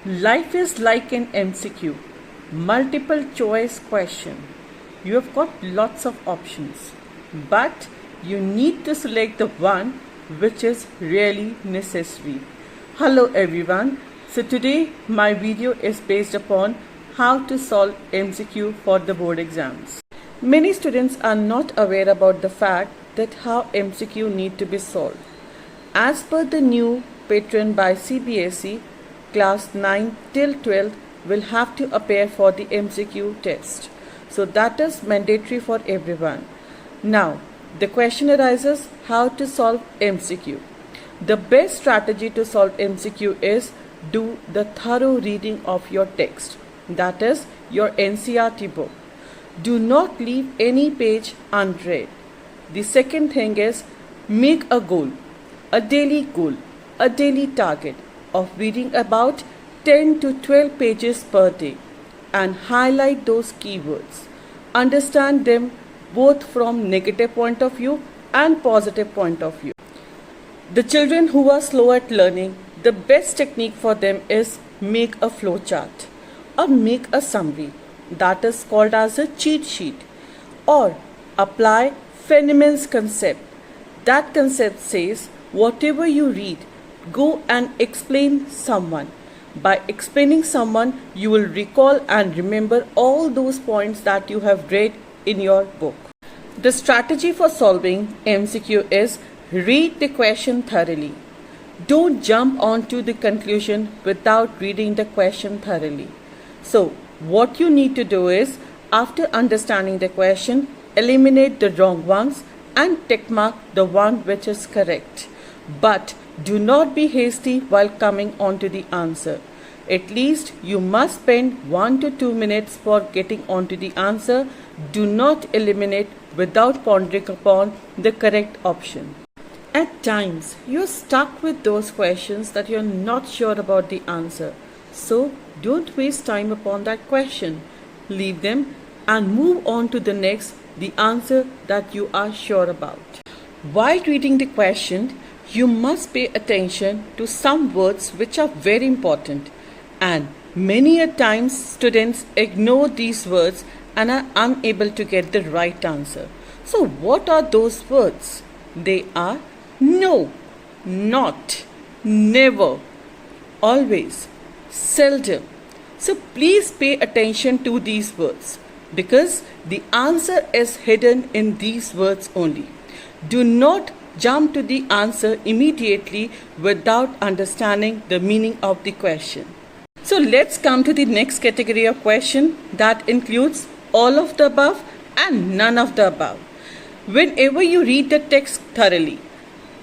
Life is like an MCQ, multiple choice question. You have got lots of options, but you need to select the one which is really necessary. Hello everyone. So today my video is based upon how to solve MCQ for the board exams. Many students are not aware about the fact that how MCQ need to be solved. As per the new pattern by CBSE, class 9 till 12 will have to appear for the MCQ test. So that is mandatory for everyone. Now, the question arises how to solve MCQ. The best strategy to solve MCQ is do the thorough reading of your text, that is your NCERT book. Do not leave any page unread. The second thing is make a goal, a daily goal, a daily target of reading about 10 to 12 pages per day and highlight those keywords. Understand them both from negative point of view and positive point of view. The children who are slow at learning, the best technique for them is make a flow chart or make a summary, that is called as a cheat sheet, or apply Feynman's concept. That concept says whatever you read, go and explain someone. By explaining someone, you will recall and remember all those points that you have read in your book. The strategy for solving MCQ is read the question thoroughly. Don't jump onto the conclusion without reading the question thoroughly. So, what you need to do is, after understanding the question, eliminate the wrong ones and tick mark the one which is correct. But do not be hasty while coming on to the answer. At least you must spend 1 to 2 minutes for getting onto the answer. Do not eliminate without pondering upon the correct option. At times, you're stuck with those questions that you're not sure about the answer. So, don't waste time upon that question. Leave them and move on to the next, the answer that you are sure about. While reading the question, you must pay attention to some words which are very important, and many a times students ignore these words and are unable to get the right answer. So what are those words? They are no, not, never, always, seldom. So please pay attention to these words because the answer is hidden in these words only. Do not jump to the answer immediately without understanding the meaning of the question. So let's come to the next category of question that includes all of the above and none of the above. Whenever you read the text thoroughly,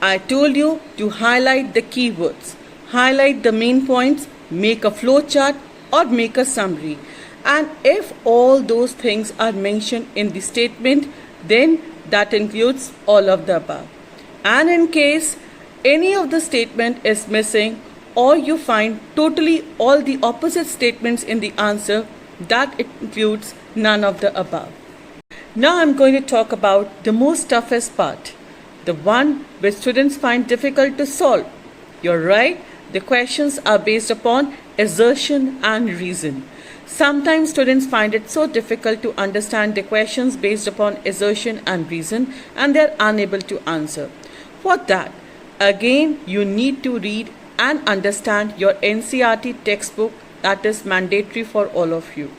I told you to highlight the keywords, highlight the main points, make a flow chart or make a summary. And if all those things are mentioned in the statement, then that includes all of the above. And in case any of the statement is missing or you find totally all the opposite statements in the answer, that includes none of the above. Now I'm going to talk about the most toughest part, the one which students find difficult to solve. You're right, the questions are based upon assertion and reason. Sometimes students find it so difficult to understand the questions based upon assertion and reason and they are unable to answer. For that, again you need to read and understand your NCERT textbook, that is mandatory for all of you.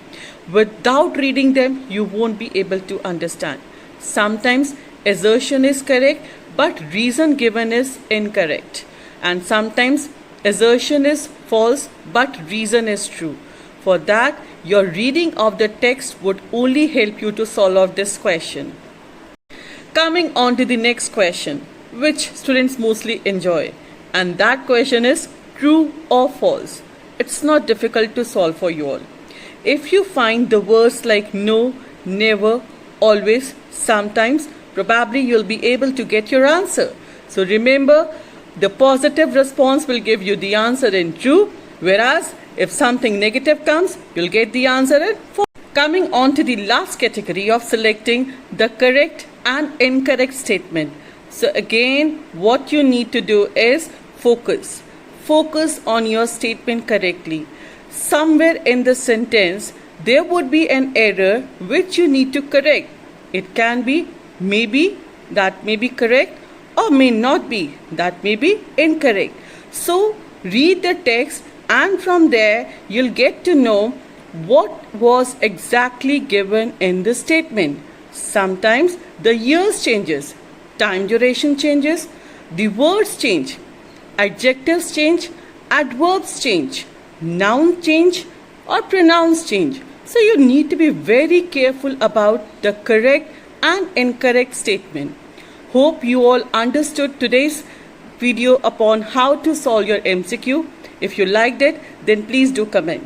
Without reading them, you won't be able to understand. Sometimes assertion is correct but reason given is incorrect. And sometimes assertion is false but reason is true. For that, your reading of the text would only help you to solve this question. Coming on to the next question, which students mostly enjoy, and that question is true or false. It's not difficult to solve for you all. If you find the words like no, never, always, sometimes, probably you'll be able to get your answer. So remember, the positive response will give you the answer in true, whereas if something negative comes, you'll get the answer in false. Coming on to the last category of selecting the correct and incorrect statement. So again, what you need to do is focus. focus on your statement correctly. Somewhere in the sentence, there would be an error which you need to correct. It can be maybe, that may be correct, or may not be, that may be incorrect. So read the text, and from there you'll get to know what was exactly given in the statement. Sometimes the years changes, time duration changes, the words change, adjectives change, adverbs change, noun change, or pronouns change. So you need to be very careful about the correct and incorrect statement. Hope you all understood today's video upon how to solve your MCQ. If you liked it, then please do comment.